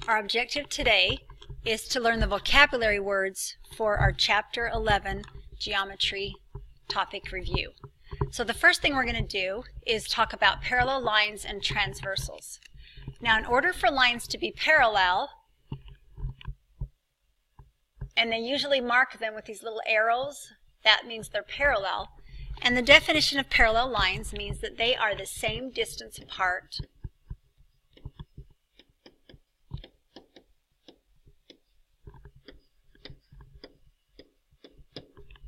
Our objective today is to learn the vocabulary words for our Chapter 11 Geometry topic review. So the first thing we're going to do is talk about parallel lines and transversals. Now, in order for lines to be parallel, and they usually mark them with these little arrows, that means they're parallel. And the definition of parallel lines means that they are the same distance apart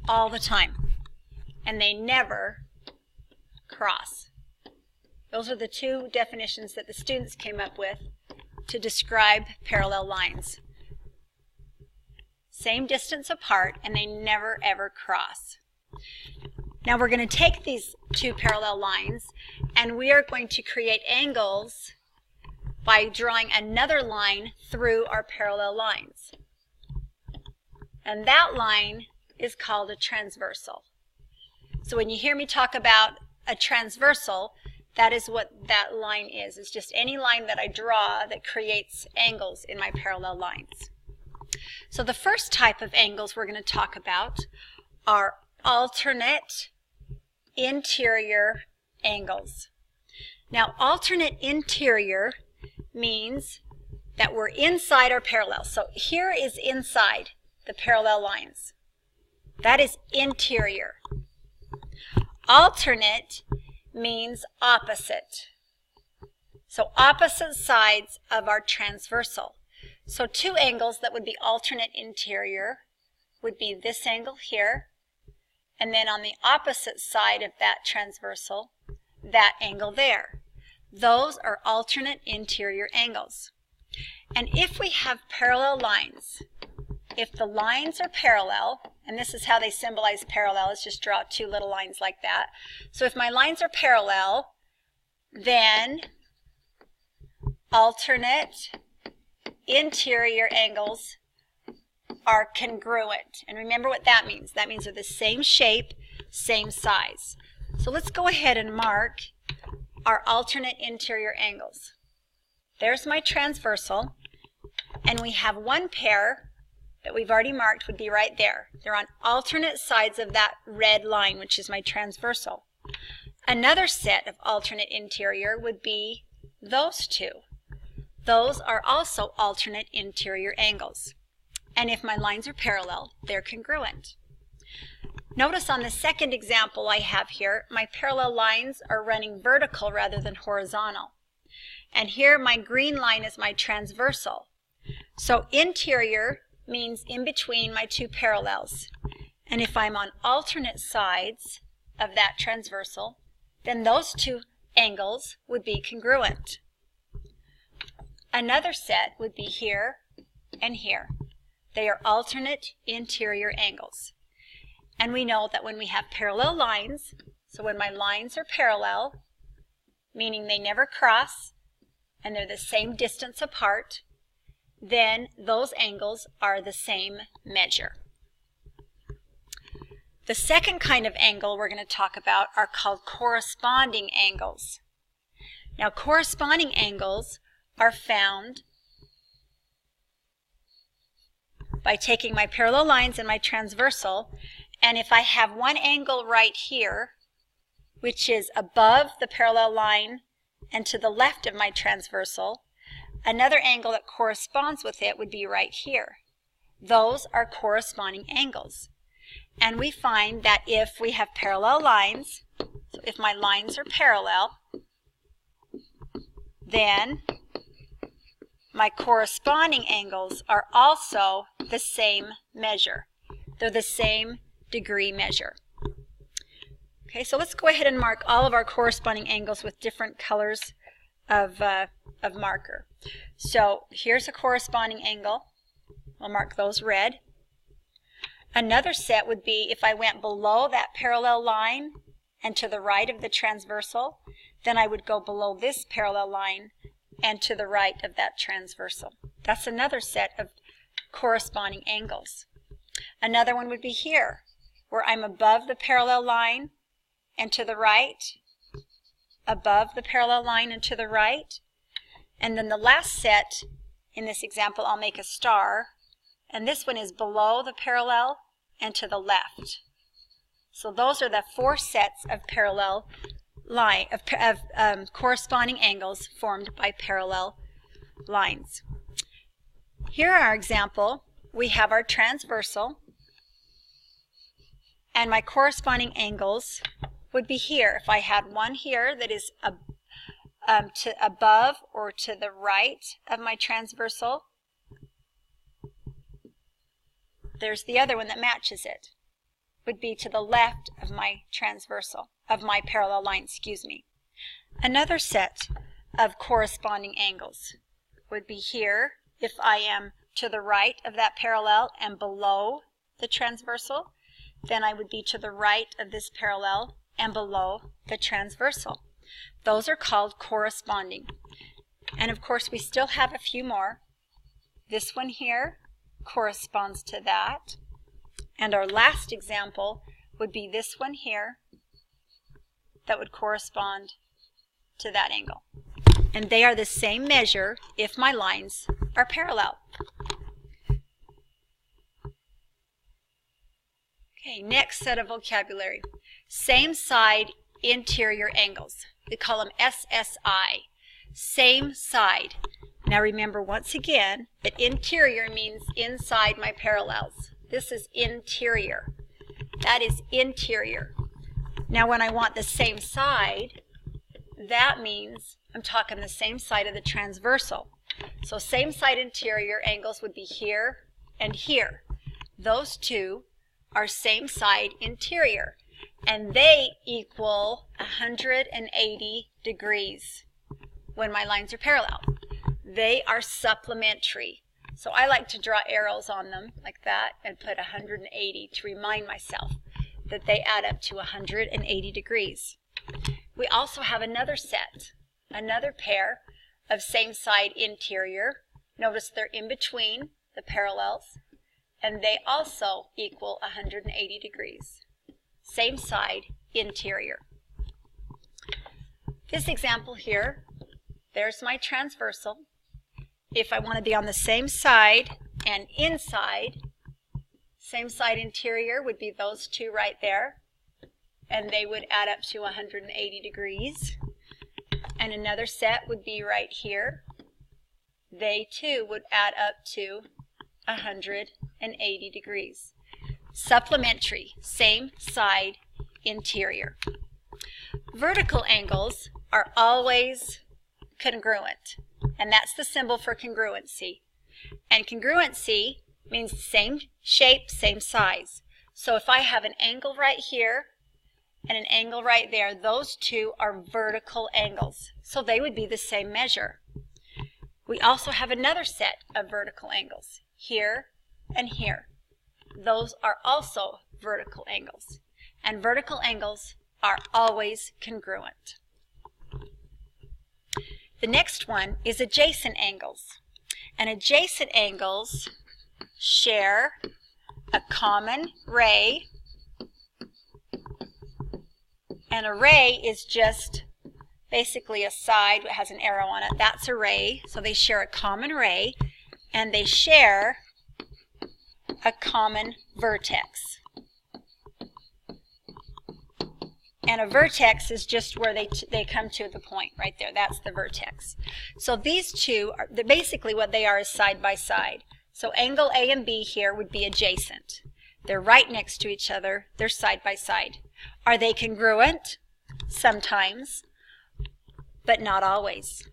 all the time, and they never cross. Those are the two definitions that the students came up with to describe parallel lines. Same distance apart, and they never ever cross. Now we're going to take these two parallel lines and we are going to create angles by drawing another line through our parallel lines. And that line is called a transversal. So when you hear me talk about a transversal, that is what that line is. It's just any line that I draw that creates angles in my parallel lines. So the first type of angles we're going to talk about are alternate interior angles. Now, alternate interior means that we're inside our parallel. So here is inside the parallel lines. That is interior. Alternate means opposite. So opposite sides of our transversal. So two angles that would be alternate interior would be this angle here, and then on the opposite side of that transversal, that angle there. Those are alternate interior angles. And if we have parallel lines, if the lines are parallel, and this is how they symbolize parallel, let's just draw two little lines like that. So if my lines are parallel, then alternate interior angles are congruent. And remember what that means. That means they're the same shape, same size. So let's go ahead and mark our alternate interior angles. There's my transversal, and we have one pair that we've already marked would be right there. They're on alternate sides of that red line, which is my transversal. Another set of alternate interior would be those two. Those are also alternate interior angles. And if my lines are parallel, they're congruent. Notice on the second example I have here, my parallel lines are running vertical rather than horizontal. And here my green line is my transversal. So interior means in between my two parallels. And if I'm on alternate sides of that transversal, then those two angles would be congruent. Another set would be here and here. They are alternate interior angles. And we know that when we have parallel lines, so when my lines are parallel, meaning they never cross and they're the same distance apart, then those angles are the same measure. The second kind of angle we're going to talk about are called corresponding angles. Now, corresponding angles are found by taking my parallel lines and my transversal, and if I have one angle right here, which is above the parallel line and to the left of my transversal, another angle that corresponds with it would be right here. Those are corresponding angles. And we find that if we have parallel lines, so if my lines are parallel, then my corresponding angles are also the same measure. They're the same degree measure. Okay, so let's go ahead and mark all of our corresponding angles with different colors of marker. So here's a corresponding angle. I'll mark those red. Another set would be if I went below that parallel line and to the right of the transversal, then I would go below this parallel line and to the right of that transversal. That's another set of corresponding angles. Another one would be here, where I'm above the parallel line and to the right, above the parallel line and to the right. And then the last set in this example, I'll make a star, and this one is below the parallel and to the left. So those are the 4 sets of parallel corresponding angles formed by parallel lines. Here are our example. We have our transversal, and my corresponding angles would be here. If I had one here that is to above or to the right of my transversal, there's the other one that matches it, would be to the left of my transversal, of my parallel line, excuse me. Another set of corresponding angles would be here if I am to the right of that parallel and below the transversal. Then I would be to the right of this parallel and below the transversal. Those are called corresponding. And of course we still have a few more. This one here corresponds to that. And our last example would be this one here that would correspond to that angle. And they are the same measure if my lines are parallel. Okay, next set of vocabulary. Same side interior angles. We call them SSI. Same side. Now remember once again that interior means inside my parallels. This is interior. That is interior. Now when I want the same side, that means I'm talking the same side of the transversal. So same side interior angles would be here and here. Those two are same side interior, and they equal 180 degrees when my lines are parallel. They are supplementary. So I like to draw arrows on them like that and put 180 to remind myself that they add up to 180 degrees. We also have another set, another pair of same side interior. Notice they're in between the parallels, and they also equal 180 degrees. Same side interior. This example here, there's my transversal. If I want to be on the same side and inside, same side interior would be those two right there, and they would add up to 180 degrees. And another set would be right here. They too would add up to 180 degrees. Supplementary, same side interior. Vertical angles are always congruent, and that's the symbol for congruency. And congruency means same shape, same size. So if I have an angle right here and an angle right there, those two are vertical angles. So they would be the same measure. We also have another set of vertical angles, here and here. Those are also vertical angles. And vertical angles are always congruent. The next one is adjacent angles. And adjacent angles share a common ray. And a ray is just basically a side that has an arrow on it. That's a ray. So they share a common ray, and they share a common vertex. And a vertex is just where they come to the point right there. That's the vertex. So these two, basically what they are is side by side. So angle A and B here would be adjacent. They're right next to each other. They're side by side. Are they congruent? Sometimes, but not always.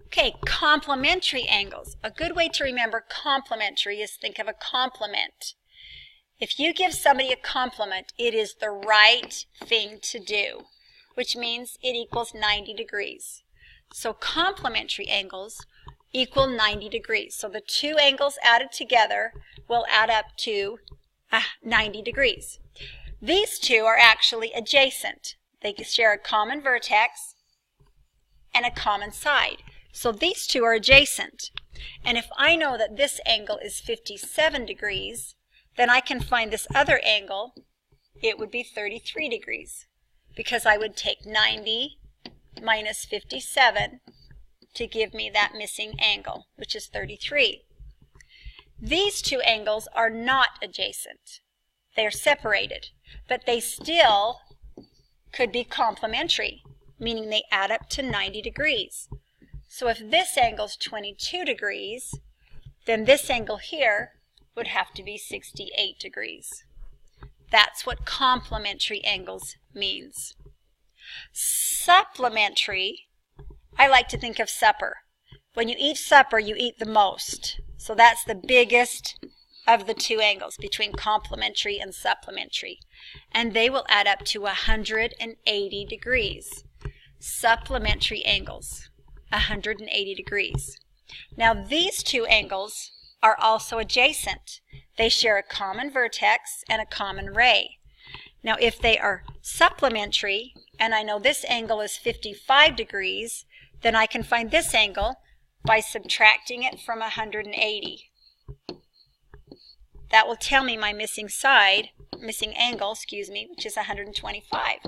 Okay, complementary angles. A good way to remember complementary is think of a compliment. If you give somebody a compliment, it is the right thing to do, which means it equals 90 degrees. So complementary angles equal 90 degrees. So the two angles added together will add up to 90 degrees. These two are actually adjacent. They share a common vertex and a common side. So these two are adjacent. And if I know that this angle is 57 degrees, then I can find this other angle. It would be 33 degrees, because I would take 90 minus 57 to give me that missing angle, which is 33. These two angles are not adjacent. They are separated, but they still could be complementary, meaning they add up to 90 degrees. So if this angle is 22 degrees, then this angle here would have to be 68 degrees. That's what complementary angles means. Supplementary, I like to think of supper. When you eat supper, you eat the most. So that's the biggest of the two angles between complementary and supplementary. And they will add up to 180 degrees. Supplementary angles, 180 degrees. Now these two angles are also adjacent. They share a common vertex and a common ray. Now if they are supplementary, and I know this angle is 55 degrees, then I can find this angle by subtracting it from 180. That will tell me my missing angle, which is 125.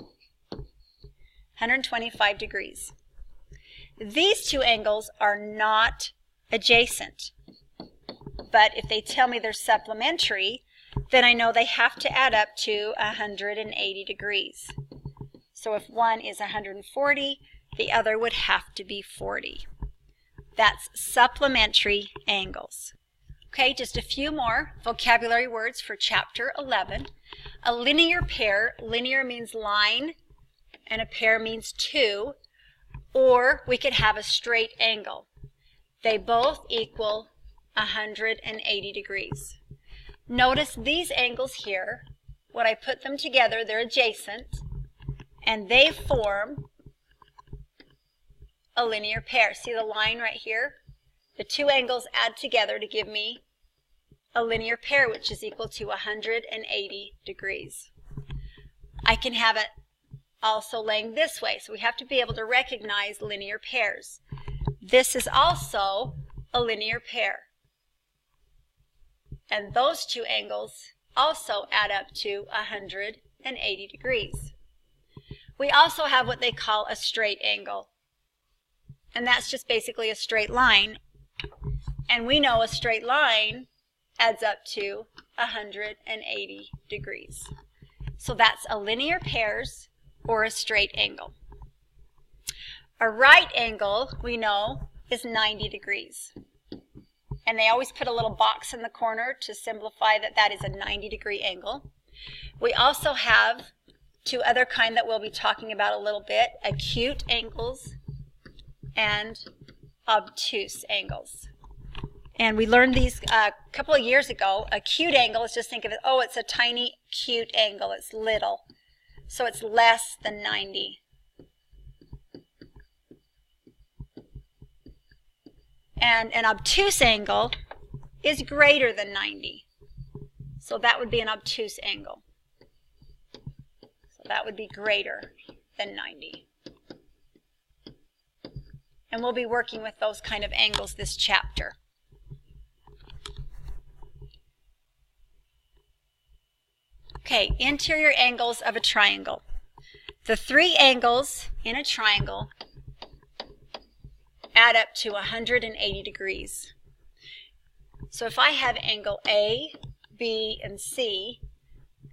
125 degrees. These two angles are not adjacent. But if they tell me they're supplementary, then I know they have to add up to 180 degrees. So if one is 140, the other would have to be 40. That's supplementary angles. Okay, just a few more vocabulary words for Chapter 11. A linear pair, linear means line, and a pair means two, or we could have a straight angle. They both equal 180 degrees. Notice these angles here, when I put them together, they're adjacent, and they form a linear pair. See the line right here? The two angles add together to give me a linear pair, which is equal to 180 degrees. I can have it also laying this way, so we have to be able to recognize linear pairs. This is also a linear pair. And those two angles also add up to 180 degrees. We also have what they call a straight angle. And that's just basically a straight line. And we know a straight line adds up to 180 degrees. So that's a linear pairs or a straight angle. A right angle, we know, is 90 degrees. And they always put a little box in the corner to simplify that that is a 90-degree angle. We also have two other kind that we'll be talking about a little bit, acute angles and obtuse angles. And we learned these a couple of years ago. Acute angle is just think of it, oh, it's a tiny acute angle, it's little. So it's less than 90. And an obtuse angle is greater than 90. So that would be an obtuse angle. So that would be greater than 90. And we'll be working with those kind of angles this chapter. Okay, interior angles of a triangle. The three angles in a triangle add up to 180 degrees. So if I have angle A, B, and C,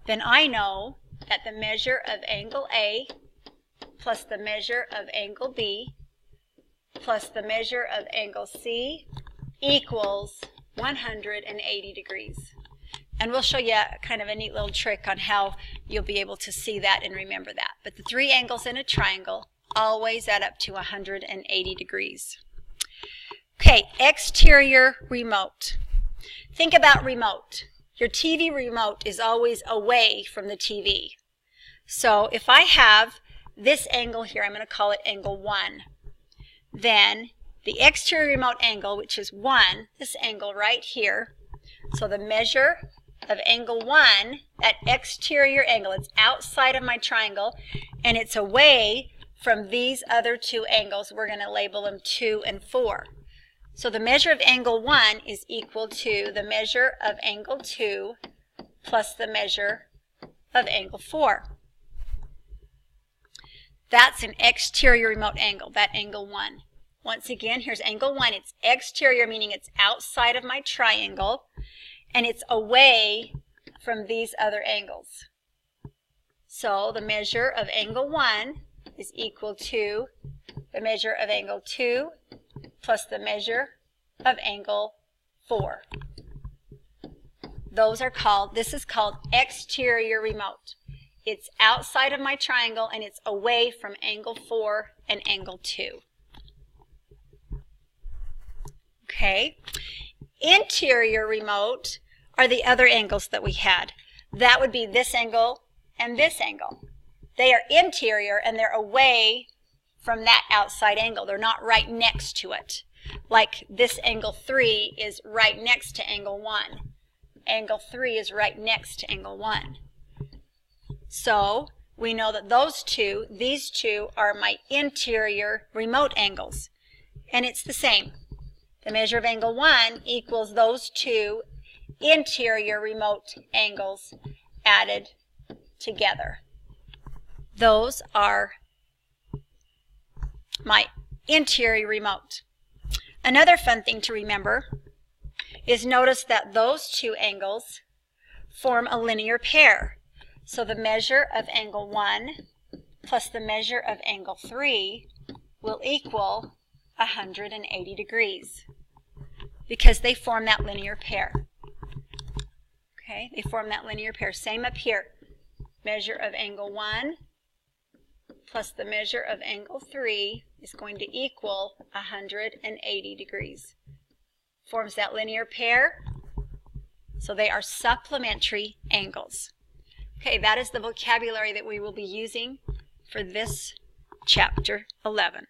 then I know that the measure of angle A plus the measure of angle B plus the measure of angle C equals 180 degrees. And we'll show you kind of a neat little trick on how you'll be able to see that and remember that. But the three angles in a triangle always add up to 180 degrees. Okay, exterior remote. Think about remote. Your TV remote is always away from the TV. So if I have this angle here, I'm going to call it angle 1. Then the exterior remote angle, which is 1, this angle right here, so the measure of angle 1, that exterior angle, it's outside of my triangle, and it's away from these other two angles. We're going to label them 2 and 4. So the measure of angle 1 is equal to the measure of angle 2 plus the measure of angle 4. That's an exterior remote angle, that angle 1. once again, here's angle 1. It's exterior, meaning it's outside of my triangle, and it's away from these other angles. So the measure of angle 1 is equal to the measure of angle 2 plus the measure of angle 4. This is called exterior remote. It's outside of my triangle and it's away from angle 4 and angle 2. Okay. Interior remote are the other angles that we had. That would be this angle and this angle. They are interior and they're away from that outside angle. They're not right next to it. Like this angle 3 is right next to angle 1. Angle 3 is right next to angle 1. So we know that these two are my interior remote angles. And it's the same. The measure of angle 1 equals those two interior remote angles added together. Those are my interior remote. Another fun thing to remember is notice that those two angles form a linear pair. So the measure of angle 1 plus the measure of angle 3 will equal 180 degrees because they form that linear pair. Okay, they form that linear pair. Same up here. Measure of angle 1 plus the measure of angle 3 is going to equal 180 degrees. Forms that linear pair, so they are supplementary angles. Okay, that is the vocabulary that we will be using for this chapter 11.